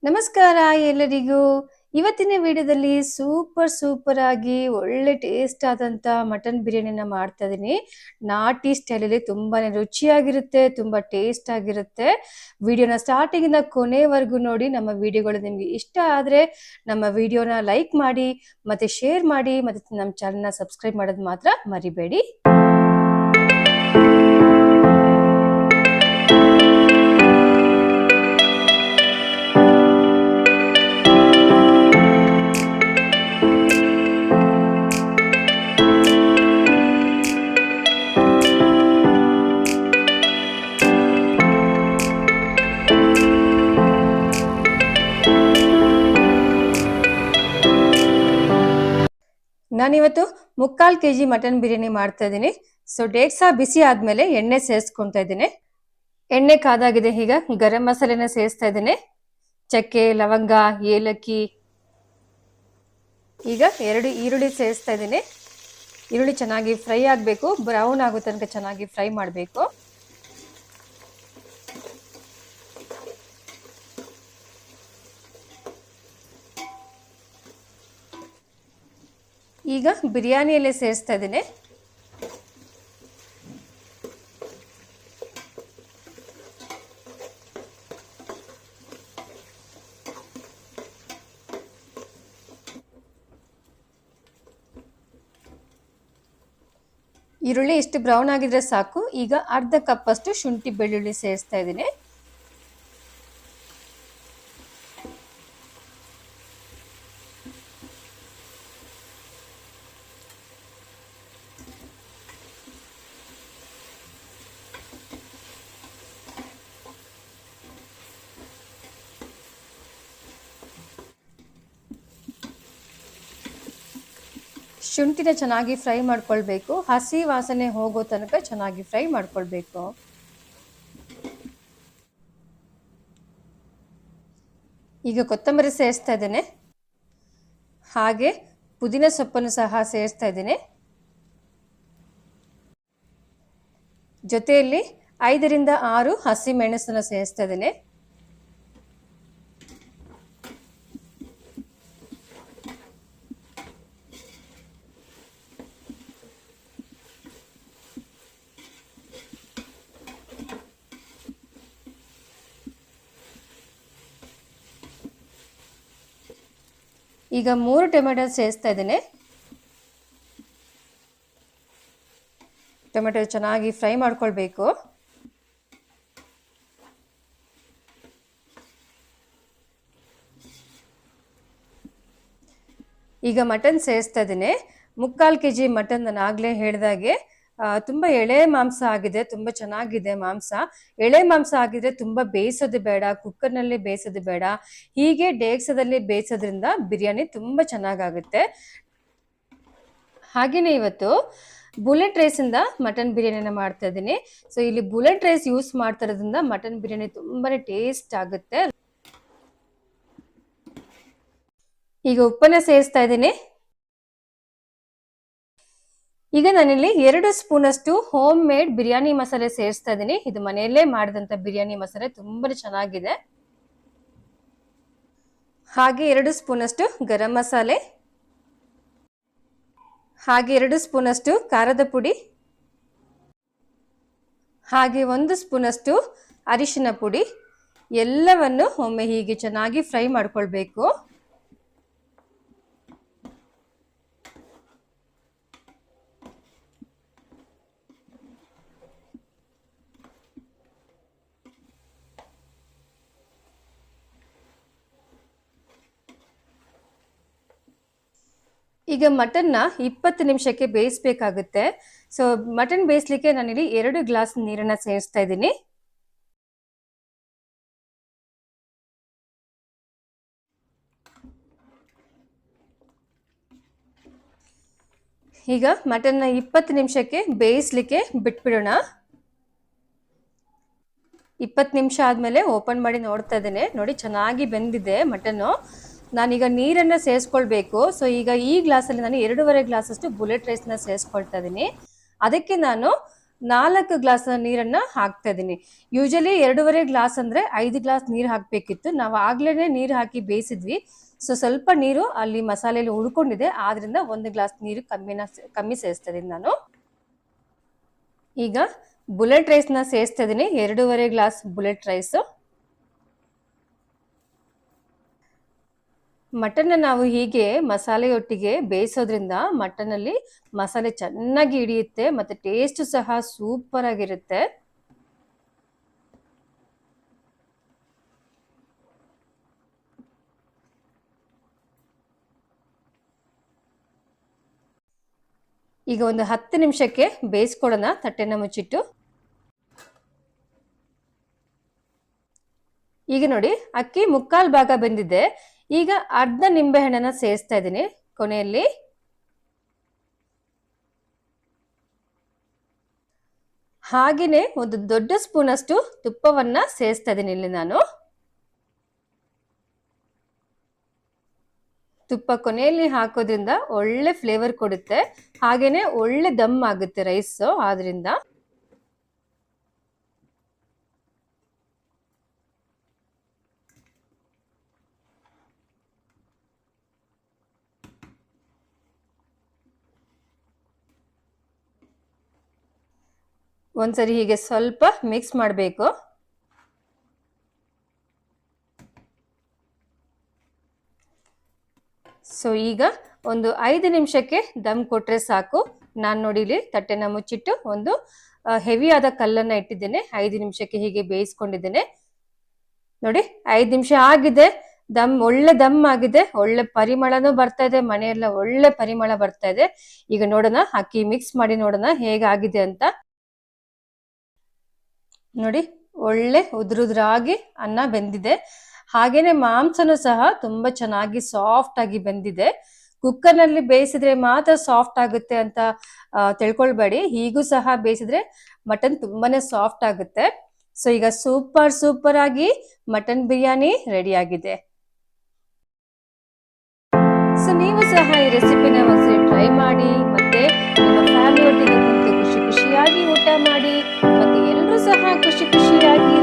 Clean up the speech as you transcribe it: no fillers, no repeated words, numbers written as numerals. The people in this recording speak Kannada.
ನಮಸ್ಕಾರ ಎಲ್ಲರಿಗೂ. ಇವತ್ತಿನ ವಿಡಿಯೋದಲ್ಲಿ ಸೂಪರ್ ಆಗಿ ಒಳ್ಳೆ ಟೇಸ್ಟ್ ಆದಂತ ಮಟನ್ ಬಿರಿಯಾನಿನ ಮಾಡ್ತಾ ಇದೀನಿ. ನಾಟಿ ಸ್ಟೈಲಲ್ಲಿ ತುಂಬಾನೇ ರುಚಿಯಾಗಿರುತ್ತೆ, ತುಂಬಾ ಟೇಸ್ಟ್ ಆಗಿರುತ್ತೆ. ವಿಡಿಯೋನ ಸ್ಟಾರ್ಟಿಂಗ್ ಇಂದ ಕೊನೆವರೆಗೂ ನೋಡಿ. ನಮ್ಮ ವಿಡಿಯೋಗಳು ನಿಮ್ಗೆ ಇಷ್ಟ ಆದ್ರೆ ನಮ್ಮ ವಿಡಿಯೋನ ಲೈಕ್ ಮಾಡಿ, ಮತ್ತೆ ಶೇರ್ ಮಾಡಿ, ಮತ್ತೆ ನಮ್ಮ ಚಾನೆಲ್ನ ಸಬ್ಸ್ಕ್ರೈಬ್ ಮಾಡೋದು ಮಾತ್ರ ಮರಿಬೇಡಿ. ನಾನಿವತ್ತು 3/4 kg ಮಟನ್ ಬಿರಿಯಾನಿ ಮಾಡ್ತಾ ಇದ್ದೀನಿ. ಸೊ ಡೇಕ್ಸ ಬಿಸಿ ಆದ್ಮೇಲೆ ಎಣ್ಣೆ ಸೇರಿಸ್ಕೊಂತಾ ಇದ್ದೀನಿ. ಎಣ್ಣೆ ಕಾದಾಗಿದೆ. ಈಗ ಗರಂ ಮಸಾಲೆನ ಸೇರಿಸ್ತಾ ಇದ್ದೀನಿ. ಚಕ್ಕೆ, ಲವಂಗ, ಏಲಕ್ಕಿ. ಈಗ 2 ಈರುಳ್ಳಿ ಸೇರಿಸ್ತಾ ಇದ್ದೀನಿ. ಈರುಳ್ಳಿ ಚೆನ್ನಾಗಿ ಫ್ರೈ ಆಗಬೇಕು, ಬ್ರೌನ್ ಆಗೋ ತನಕ ಚೆನ್ನಾಗಿ ಫ್ರೈ ಮಾಡಬೇಕು. ಈಗ ಬಿರಿಯಾನಿ ಎಲೆ ಸೇರಿಸ್ತಾ ಇದ್ದೀನಿ. ಈರುಳ್ಳಿ ಇಷ್ಟು ಬ್ರೌನ್ ಆಗಿದ್ರೆ ಸಾಕು. ಈಗ ಅರ್ಧ ಕಪ್ ಅಷ್ಟು ಶುಂಠಿ ಬೆಳ್ಳುಳ್ಳಿ ಸೇರಿಸ್ತಾ ಇದ್ದೀನಿ. ಶುಂಠಿನ ಚೆನ್ನಾಗಿ ಫ್ರೈ ಮಾಡ್ಕೊಳ್ಬೇಕು. ಹಸಿ ವಾಸನೆ ಹೋಗೋ ತನಕ ಚೆನ್ನಾಗಿ ಫ್ರೈ ಮಾಡ್ಕೊಳ್ಬೇಕು. ಈಗ ಕೊತ್ತಂಬರಿ ಸೇರಿಸ್ತಾ ಇದ್ದೇನೆ. ಹಾಗೆ ಪುದೀನ ಸೊಪ್ಪನ್ನು ಸಹ ಸೇರಿಸ್ತಾ ಇದ್ದೇನೆ. ಜೊತೆಯಲ್ಲಿ 5 ರಿಂದ 6 ಹಸಿ ಮೆಣಸನ್ನು ಸೇರಿಸ್ತಾ ಇದ್ದೇನೆ. ಈಗ 3 ಟೊಮೆಟೊ ಸೇರಿಸ್ತಾ ಇದ್ದೇನೆ. ಟೊಮೆಟೊ ಚೆನ್ನಾಗಿ ಫ್ರೈ ಮಾಡ್ಕೊಳ್ಬೇಕು. ಈಗ ಮಟನ್ ಸೇರಿಸ್ತಾ ಇದ್ದೇನೆ. 3/4 kg ಮಟನ್ ನಾನು ಆಗ್ಲೇ ಹೇಳಿದಾಗೆ ತುಂಬಾ ಎಳೆ ಮಾಂಸ ಆಗಿದೆ, ತುಂಬಾ ಚೆನ್ನಾಗಿದೆ ಮಾಂಸ. ಎಳೆ ಮಾಂಸ ಆಗಿದ್ರೆ ತುಂಬಾ ಬೇಯಿಸೋದು ಬೇಡ, ಕುಕ್ಕರ್ನಲ್ಲಿ ಬೇಯಿಸೋದು ಬೇಡ. ಹೀಗೆ ಡೇಕ್ಸದಲ್ಲಿ ಬೇಯಿಸೋದ್ರಿಂದ ಬಿರಿಯಾನಿ ತುಂಬಾ ಚೆನ್ನಾಗಾಗುತ್ತೆ. ಹಾಗೇನೆ ಇವತ್ತು ಬುಲೆಟ್ ರೈಸ್ ಇಂದ ಮಟನ್ ಬಿರಿಯಾನಿನ ಮಾಡ್ತಾ ಇದ್ದೀನಿ. ಸೊ ಇಲ್ಲಿ ಬುಲೆಟ್ ರೈಸ್ ಯೂಸ್ ಮಾಡ್ತಾ ಇರೋದ್ರಿಂದ ಮಟನ್ ಬಿರಿಯಾನಿ ತುಂಬಾನೇ ಟೇಸ್ಟ್ ಆಗುತ್ತೆ. ಈಗ ಉಪ್ಪನ್ನ ಸೇರಿಸ್ತಾ ಇದ್ದೀನಿ. ಈಗ ನಾನಿಲ್ಲಿ 2 ಸ್ಪೂನ್ ಅಷ್ಟು ಹೋಮ್ ಮೇಡ್ ಬಿರಿಯಾನಿ ಮಸಾಲೆ ಸೇರಿಸ್ತಾ ಇದ್ದೀನಿ. ಇದು ಮನೆಯಲ್ಲೇ ಮಾಡಿದಂತ ಬಿರಿಯಾನಿ ಮಸಾಲೆ ತುಂಬಾ ಚೆನ್ನಾಗಿದೆ. ಹಾಗೆ 2 ಸ್ಪೂನ್ ಅಷ್ಟು ಗರಂ ಮಸಾಲೆ, ಹಾಗೆ 2 ಸ್ಪೂನ್ ಅಷ್ಟು ಖಾರದ ಪುಡಿ, ಹಾಗೆ 1 ಸ್ಪೂನ್ ಅಷ್ಟು ಅರಿಶಿನ ಪುಡಿ. ಎಲ್ಲವನ್ನು ಒಮ್ಮೆ ಹೀಗೆ ಚೆನ್ನಾಗಿ ಫ್ರೈ ಮಾಡ್ಕೊಳ್ಬೇಕು. ಈಗ ಮಟನ್ನ 20 ನಿಮಿಷಕ್ಕೆ ಬೇಯಿಸಬೇಕಾಗುತ್ತೆ. ಸೊ ಮಟನ್ ಬೇಯಿಸ್ಲಿಕ್ಕೆ ನಾನಿಲ್ಲಿ 2 ಗ್ಲಾಸ್ ನೀರನ್ನ ಸೇರಿಸ್ತಾ ಇದ್ದೀನಿ. ಈಗ ಮಟನ್ನ 20 ನಿಮಿಷಕ್ಕೆ ಬೇಯಿಸ್ಲಿಕ್ಕೆ ಬಿಟ್ಬಿಡೋಣ. 20 ನಿಮಿಷ ಆದ್ಮೇಲೆ ಓಪನ್ ಮಾಡಿ ನೋಡ್ತಾ ಇದ್ದೇನೆ. ನೋಡಿ ಚೆನ್ನಾಗಿ ಬೆಂದಿದೆ ಮಟನ್ನು. ನಾನೀಗ ನೀರನ್ನ ಸೇರಿಸ್ಕೊಳ್ಬೇಕು. ಸೊ ಈಗ ಈ ಗ್ಲಾಸಲ್ಲಿ ನಾನು 2.5 ಗ್ಲಾಸ್ ಅಷ್ಟು ಬುಲೆಟ್ ರೈಸ್ನ ಸೇರಿಸ್ಕೊಳ್ತಾ ಇದ್ದೀನಿ. ಅದಕ್ಕೆ ನಾನು 4 ಗ್ಲಾಸ್ ನೀರನ್ನ ಹಾಕ್ತಾ ಇದೀನಿ. ಯೂಶಲಿ 2.5 ಗ್ಲಾಸ್ ಅಂದ್ರೆ 5 ಗ್ಲಾಸ್ ನೀರು ಹಾಕ್ಬೇಕಿತ್ತು. ನಾವು ಆಗ್ಲೇನೆ ನೀರು ಹಾಕಿ ಬೇಯಿಸಿದ್ವಿ. ಸೊ ಸ್ವಲ್ಪ ನೀರು ಅಲ್ಲಿ ಮಸಾಲೆಯಲ್ಲಿ ಉಳ್ಕೊಂಡಿದೆ, ಆದ್ರಿಂದ 1 ಗ್ಲಾಸ್ ನೀರು ಕಮ್ಮಿ ಸೇರಿಸ್ತಾ ಇದೀನಿ ನಾನು. ಈಗ ಬುಲೆಟ್ ರೈಸ್ ನ ಸೇರಿಸ್ತಾ ಇದೀನಿ, 2.5 ಗ್ಲಾಸ್ ಬುಲೆಟ್ ರೈಸ್. ಮಟನ್ನ ನಾವು ಹೀಗೆ ಮಸಾಲೆಯೊಟ್ಟಿಗೆ ಬೇಯಿಸೋದ್ರಿಂದ ಮಟನ್ ಅಲ್ಲಿ ಮಸಾಲೆ ಚೆನ್ನಾಗಿ ಹಿಡಿಯುತ್ತೆ, ಮತ್ತೆ ಟೇಸ್ಟ್ ಸಹ ಸೂಪರ್ ಆಗಿರುತ್ತೆ. ಈಗ ಒಂದು 10 ನಿಮಿಷಕ್ಕೆ ಬೇಯಿಸ್ಕೊಳ್ಳೋಣ ತಟ್ಟೆನ ಮುಚ್ಚಿಟ್ಟು. ಈಗ ನೋಡಿ ಅಕ್ಕಿ 3/4 ಭಾಗ ಬೆಂದಿದೆ. ಈಗ ಅರ್ಧ ನಿಂಬೆ ಹಣ್ಣನ್ನ ಸೇರಿಸ್ತಾ ಇದ್ದೀನಿ ಕೊನೆಯಲ್ಲಿ. ಹಾಗೇನೆ ಒಂದು ದೊಡ್ಡ ಸ್ಪೂನ್ ಅಷ್ಟು ತುಪ್ಪವನ್ನ ಸೇರಿಸ್ತಾ ಇದ್ದೀನಿ ಇಲ್ಲಿ ನಾನು. ತುಪ್ಪ ಕೊನೆಯಲ್ಲಿ ಹಾಕೋದ್ರಿಂದ ಒಳ್ಳೆ ಫ್ಲೇವರ್ ಕೊಡುತ್ತೆ, ಹಾಗೇನೆ ಒಳ್ಳೆ ದಮ್ ಆಗುತ್ತೆ ರೈಸ್. ಆದ್ರಿಂದ ಒಂದ್ಸರಿ ಹೀಗೆ ಸ್ವಲ್ಪ ಮಿಕ್ಸ್ ಮಾಡಬೇಕು. ಸೊ ಈಗ ಒಂದು 5 ನಿಮಿಷಕ್ಕೆ ದಮ್ ಕೊಟ್ರೆ ಸಾಕು. ನಾನು ನೋಡಿ ಇಲ್ಲಿ ತಟ್ಟೆನ ಮುಚ್ಚಿಟ್ಟು ಒಂದು ಹೆವಿ ಆದ ಕಲ್ಲನ್ನ ಇಟ್ಟಿದ್ದೇನೆ. 5 ನಿಮಿಷಕ್ಕೆ ಹೀಗೆ ಬೇಯಿಸ್ಕೊಂಡಿದ್ದೇನೆ. ನೋಡಿ 5 ನಿಮಿಷ ಆಗಿದೆ, ಒಳ್ಳೆ ದಮ್ ಆಗಿದೆ, ಒಳ್ಳೆ ಪರಿಮಳನೂ ಬರ್ತಾ ಇದೆ, ಮನೆಯೆಲ್ಲ ಒಳ್ಳೆ ಪರಿಮಳ ಬರ್ತಾ ಇದೆ. ಈಗ ನೋಡೋಣ, ಅಕ್ಕಿ ಮಿಕ್ಸ್ ಮಾಡಿ ನೋಡೋಣ ಹೇಗಾಗಿದೆ ಅಂತ. ನೋಡಿ ಒಳ್ಳೆ ಉದುರಾಗಿ ಅನ್ನ ಬೆಂದಿದೆ, ಹಾಗೇನೆ ಮಾಂಸನೂ ಸಹ ತುಂಬಾ ಚೆನ್ನಾಗಿ ಸಾಫ್ಟ್ ಆಗಿ ಬೆಂದಿದೆ. ಕುಕ್ಕರ್ ನಲ್ಲಿ ಬೇಯಿಸಿದ್ರೆ ಮಾತ್ರ ಸಾಫ್ಟ್ ಆಗುತ್ತೆ ಅಂತ ತಿಳ್ಕೊಳ್ಬೇಡಿ, ಹೀಗೂ ಸಹ ಬೇಯಿಸಿದ್ರೆ ಮಟನ್ ತುಂಬಾನೇ ಸಾಫ್ಟ್ ಆಗುತ್ತೆ. ಸೊ ಈಗ ಸೂಪರ್ ಆಗಿ ಮಟನ್ ಬಿರಿಯಾನಿ ರೆಡಿ ಆಗಿದೆ. ಸೊ ನೀವು ಸಹ ಈ ರೆಸಿಪಿನ ಒಂದ್ಸರಿ ಟ್ರೈ ಮಾಡಿ, ಮತ್ತೆ ನಿಮ್ಮ ಫ್ಯಾಮಿಲಿ ಒಟ್ಟಿಗೆ ಕುಂತು ಖುಷಿಯಾಗಿ ಊಟ ಮಾಡಿ, ಮತ್ತೆ ಎಲ್ಲರೂ ಸಹ ಖುಷಿಯಾಗಿ